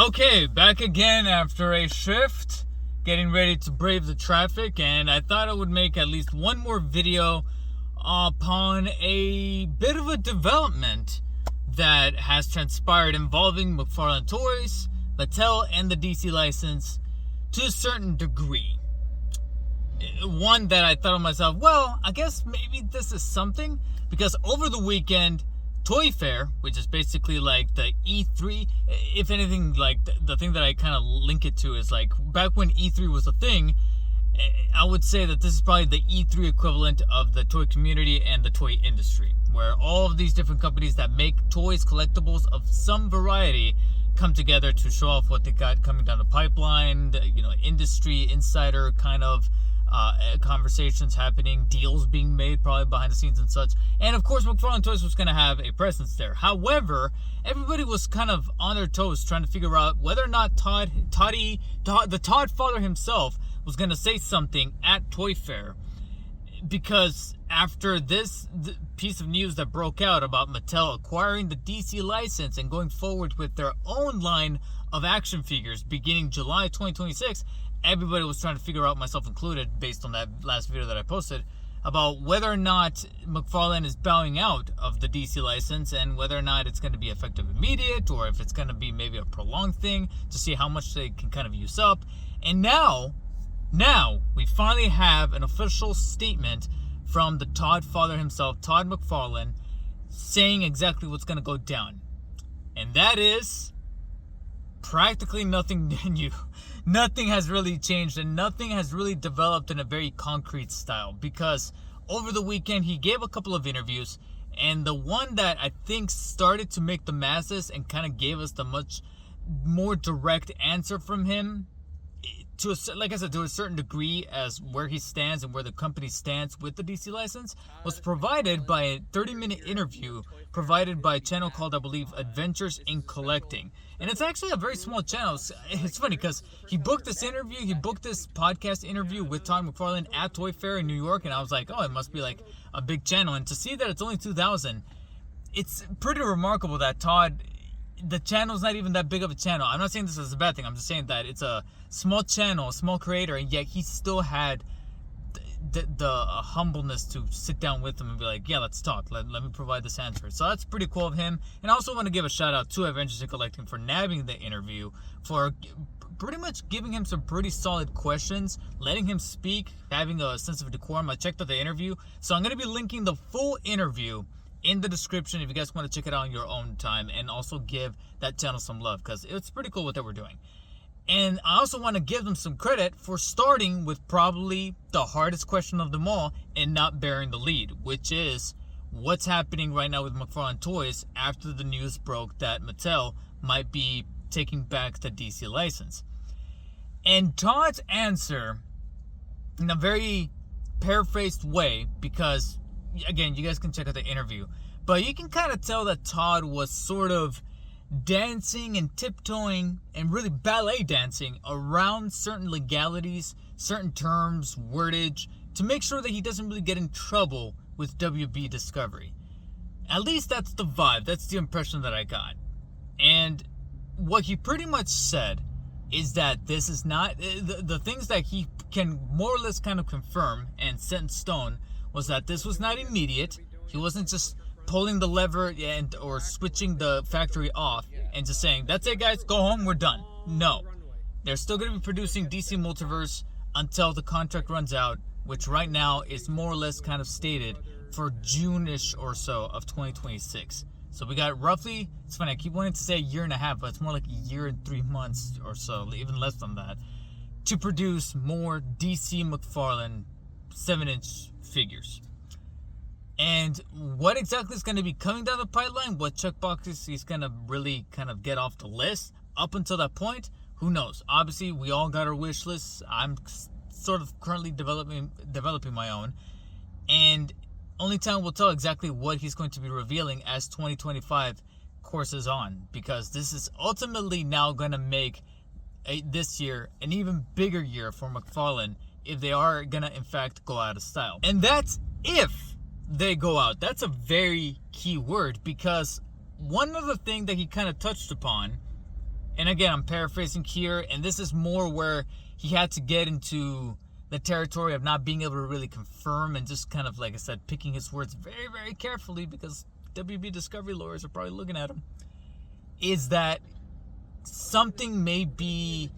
Okay, back again after a shift, getting ready to brave the traffic, and I thought I would make at least one more video upon a bit of a development that has transpired involving McFarlane Toys, Mattel, and the DC license to a certain degree. One that I thought to myself, well, I guess maybe this is something, because over the weekend, Toy Fair, which is basically like the E3, if anything, like the thing that I kind of link it to is like back when E3 was a thing, I would say that this is probably the E3 equivalent of the toy community and the toy industry, where all of these different companies that make toys, collectibles of some variety, come together to show off what they got coming down the pipeline, industry insider kind of conversations happening, deals being made probably behind the scenes and such. And of course, McFarlane Toys was going to have a presence there. However, everybody was kind of on their toes trying to figure out whether or not the Todd father himself was going to say something at Toy Fair. Because after this piece of news that broke out about Mattel acquiring the DC license and going forward with their own line of action figures beginning July 2026, everybody was trying to figure out, myself included, based on that last video that I posted, about whether or not McFarlane is bowing out of the DC license and whether or not it's going to be effective immediate or if it's going to be maybe a prolonged thing to see how much they can kind of use up. And now we finally have an official statement from the Todd father himself, Todd McFarlane, saying exactly what's going to go down. And that is practically nothing new. Nothing has really changed and nothing has really developed in a very concrete style, because over the weekend he gave a couple of interviews, and the one that I think started to make the masses and kind of gave us the much more direct answer from him, to a certain degree, as where he stands and where the company stands with the DC license, was provided by a 30-minute interview provided by a channel called, I believe, Adventures in Collecting. And it's actually a very small channel. It's funny because he booked this podcast interview with Todd McFarlane at Toy Fair in New York, and I was like, oh, it must be like a big channel. And to see that it's only 2,000, it's pretty remarkable that the channel's not even that big of a channel. I'm not saying this is a bad thing. I'm just saying that it's a small channel, a small creator, and yet he still had the humbleness to sit down with him and be like, yeah, let's talk. Let me provide this answer. So that's pretty cool of him. And I also want to give a shout out to Adventures in Collecting for nabbing the interview, for pretty much giving him some pretty solid questions, letting him speak, having a sense of decorum. I checked out the interview. So I'm going to be linking the full interview in the description if you guys want to check it out on your own time, and also give that channel some love, because it's pretty cool what they were doing. And I also want to give them some credit for starting with probably the hardest question of them all and not bearing the lead, which is what's happening right now with McFarlane Toys after the news broke that Mattel might be taking back the DC license. And Todd's answer, in a very paraphrased way, because again, you guys can check out the interview, but you can kind of tell that Todd was sort of dancing and tiptoeing and really ballet dancing around certain legalities, certain terms, wordage, to make sure that he doesn't really get in trouble with WB Discovery. At least that's the vibe, that's the impression that I got. And what he pretty much said is that this is not, the things that he can more or less kind of confirm and set in stone was that this was not immediate. He wasn't just pulling the lever or switching the factory off and just saying, that's it guys, go home, we're done. No. They're still going to be producing DC Multiverse until the contract runs out, which right now is more or less kind of stated for June-ish or so of 2026. So we got roughly, it's funny, I keep wanting to say a year and a half, but it's more like a year and 3 months or so, even less than that, to produce more DC McFarlane 7-inch figures. And what exactly is going to be coming down the pipeline, what checkboxes he's going to really kind of get off the list up until that point, who knows? Obviously, we all got our wish lists. I'm sort of currently developing my own. And only time will tell exactly what he's going to be revealing as 2025 courses on. Because this is ultimately now going to make this year an even bigger year for McFarlane if they are going to, in fact, go out of style. And that's if they go out. That's a very key word, because one other thing that he kind of touched upon And again, I'm paraphrasing here, and this is more where he had to get into the territory of not being able to really confirm and just kind of, like I said, picking his words very, very carefully because WB Discovery lawyers are probably looking at him, is that something may be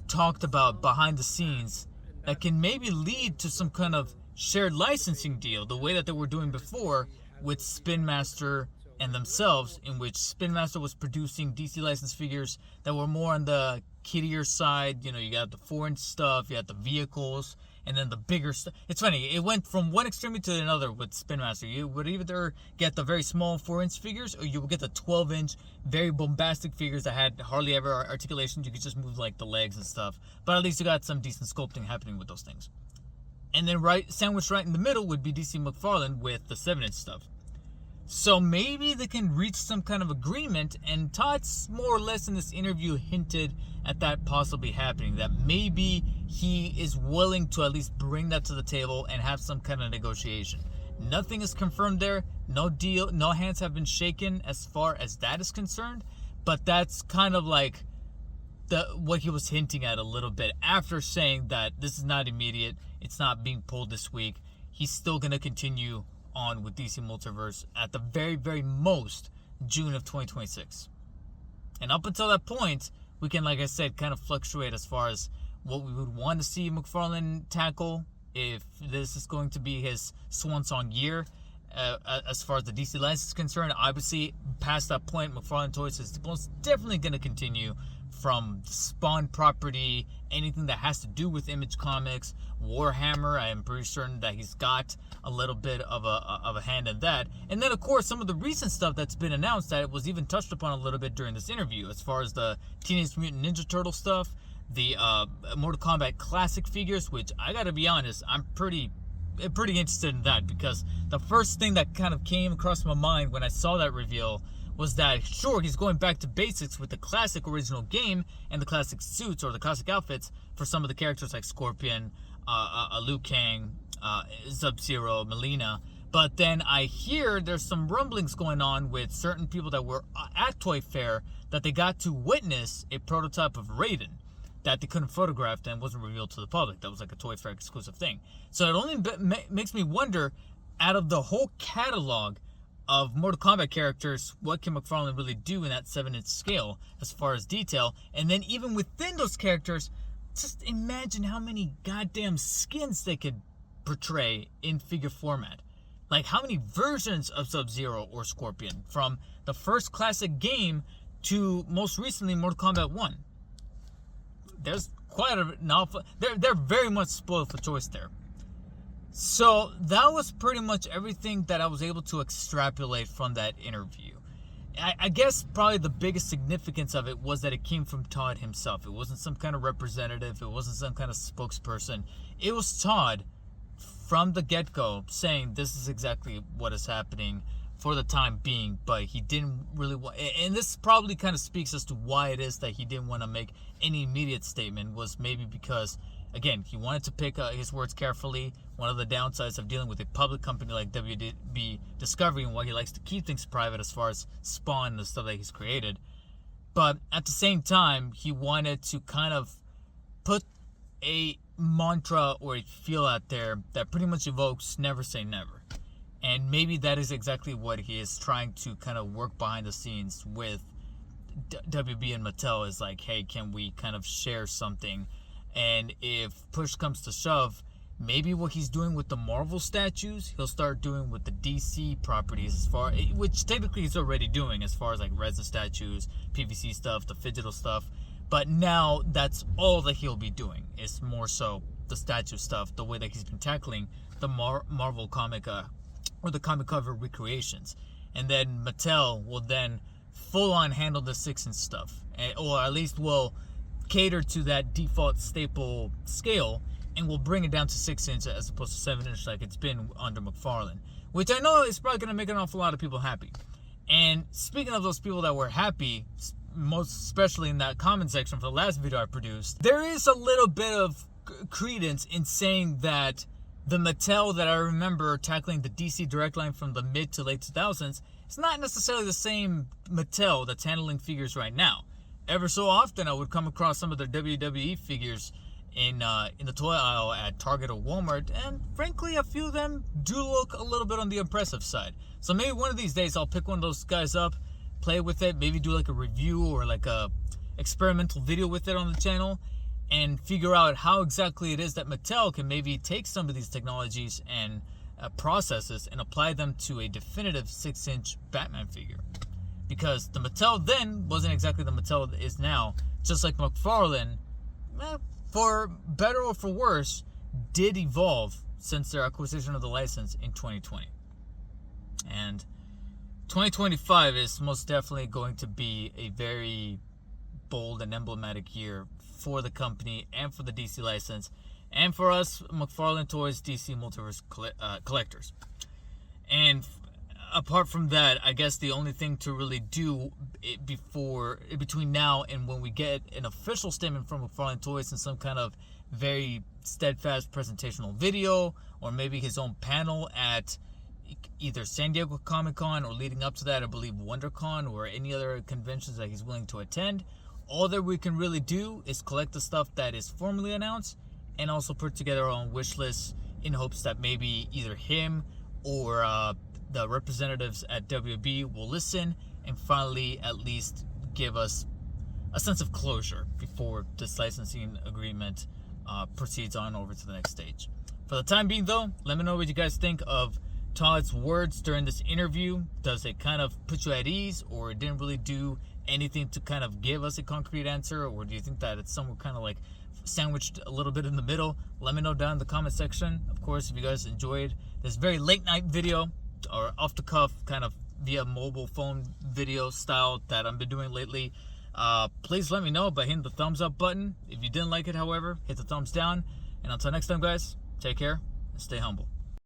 talked about behind the scenes that can maybe lead to some kind of shared licensing deal, the way that they were doing before with Spin Master and themselves, in which Spin Master was producing DC licensed figures that were more on the kiddier side. You know, you got the 4-inch stuff, you had the vehicles, and then the bigger stuff. It's funny, it went from one extremity to another with Spin Master. You would either get the very small 4-inch figures, or you would get the 12-inch, very bombastic figures that had hardly ever articulations. You could just move like the legs and stuff, but at least you got some decent sculpting happening with those things. And then sandwiched right in the middle would be DC McFarlane with the 7-inch stuff. So maybe they can reach some kind of agreement, and Todd's more or less in this interview hinted at that possibly happening, that maybe he is willing to at least bring that to the table and have some kind of negotiation. Nothing is confirmed there, no deal, no hands have been shaken as far as that is concerned, but that's kind of like what he was hinting at a little bit after saying that this is not immediate, it's not being pulled this week, he's still going to continue on with DC Multiverse at the very, very most June of 2026. And up until that point, we can, like I said, kind of fluctuate as far as what we would want to see McFarlane tackle, if this is going to be his swan song year as far as the DC license is concerned. Obviously, past that point, McFarlane Toys is most definitely going to continue from Spawn property, anything that has to do with Image Comics, Warhammer. I am pretty certain that he's got a little bit of a hand in that. And then, of course, some of the recent stuff that's been announced that was even touched upon a little bit during this interview, as far as the Teenage Mutant Ninja Turtle stuff, the Mortal Kombat Classic figures, which I gotta be honest, I'm pretty interested in that, because the first thing that kind of came across my mind when I saw that reveal was that, sure, he's going back to basics with the classic original game and the classic suits or the classic outfits for some of the characters like Scorpion, Liu Kang, Sub-Zero, Melina. But then I hear there's some rumblings going on with certain people that were at Toy Fair that they got to witness a prototype of Raiden that they couldn't photograph and wasn't revealed to the public. That was like a Toy Fair exclusive thing. So it only makes me wonder, out of the whole catalog of Mortal Kombat characters, what can McFarlane really do in that 7-inch scale as far as detail? And then even within those characters, just imagine how many goddamn skins they could portray in figure format. Like, how many versions of Sub-Zero or Scorpion, from the first classic game to most recently Mortal Kombat 1. There's quite a novel. They're very much spoiled for choice there. So that was pretty much everything that I was able to extrapolate from that interview. I guess probably the biggest significance of it was that it came from Todd himself. It wasn't some kind of representative. It wasn't some kind of spokesperson. It was Todd from the get-go saying this is exactly what is happening for the time being, but he didn't really want, and this probably kind of speaks as to why it is that he didn't want to make any immediate statement, was maybe because, again, he wanted to pick his words carefully. One of the downsides of dealing with a public company like WB Discovery, and why he likes to keep things private as far as Spawn and the stuff that he's created. But at the same time, he wanted to kind of put a mantra or a feel out there that pretty much evokes never say never. And maybe that is exactly what he is trying to kind of work behind the scenes with WB and Mattel, is like, hey, can we kind of share something? And if push comes to shove, maybe what he's doing with the Marvel statues, he'll start doing with the DC properties, which technically he's already doing, as far as like resin statues, PVC stuff, the Fidgetal stuff. But now that's all that he'll be doing. It's more so the statue stuff, the way that he's been tackling the Marvel comic or the comic cover recreations. And then Mattel will then full on handle the 6-inch stuff, or at least will cater to that default staple scale, and will bring it down to 6-inch as opposed to 7-inch like it's been under McFarlane, which I know is probably going to make an awful lot of people happy. And speaking of those people that were happy, most especially in that comment section for the last video I produced, there is a little bit of credence in saying that the Mattel that I remember tackling the DC Direct line from the mid to late 2000s is not necessarily the same Mattel that's handling figures right now. ever so often I would come across some of their WWE figures in the toy aisle at Target or Walmart, and frankly, a few of them do look a little bit on the impressive side. So maybe one of these days I'll pick one of those guys up, play with it, maybe do like a review or like a experimental video with it on the channel, and figure out how exactly it is that Mattel can maybe take some of these technologies and processes and apply them to a definitive 6-inch Batman figure. Because the Mattel then wasn't exactly the Mattel it is now, just like McFarlane, for better or for worse, did evolve since their acquisition of the license in 2020. And 2025 is most definitely going to be a very bold and emblematic year for the company and for the DC license, and for us McFarlane Toys DC Multiverse collectors. And apart from that, I guess the only thing to really do between now and when we get an official statement from McFarlane Toys and some kind of very steadfast presentational video, or maybe his own panel at either San Diego Comic-Con or leading up to that, I believe WonderCon, or any other conventions that he's willing to attend, all that we can really do is collect the stuff that is formally announced and also put together our own wish list in hopes that maybe either him or the representatives at WB will listen and finally at least give us a sense of closure before this licensing agreement proceeds on over to the next stage. For the time being though, let me know what you guys think of Todd's words during this interview. Does it kind of put you at ease, or it didn't really do anything to kind of give us a concrete answer, or do you think that it's somewhere kind of like sandwiched a little bit in the middle? Let me know down in the comment section. Of course, if you guys enjoyed this very late night video, or off the cuff kind of via mobile phone video style that I've been doing lately, please let me know by hitting the thumbs up button. If you didn't like it, however, hit the thumbs down. And until next time, guys, take care and stay humble.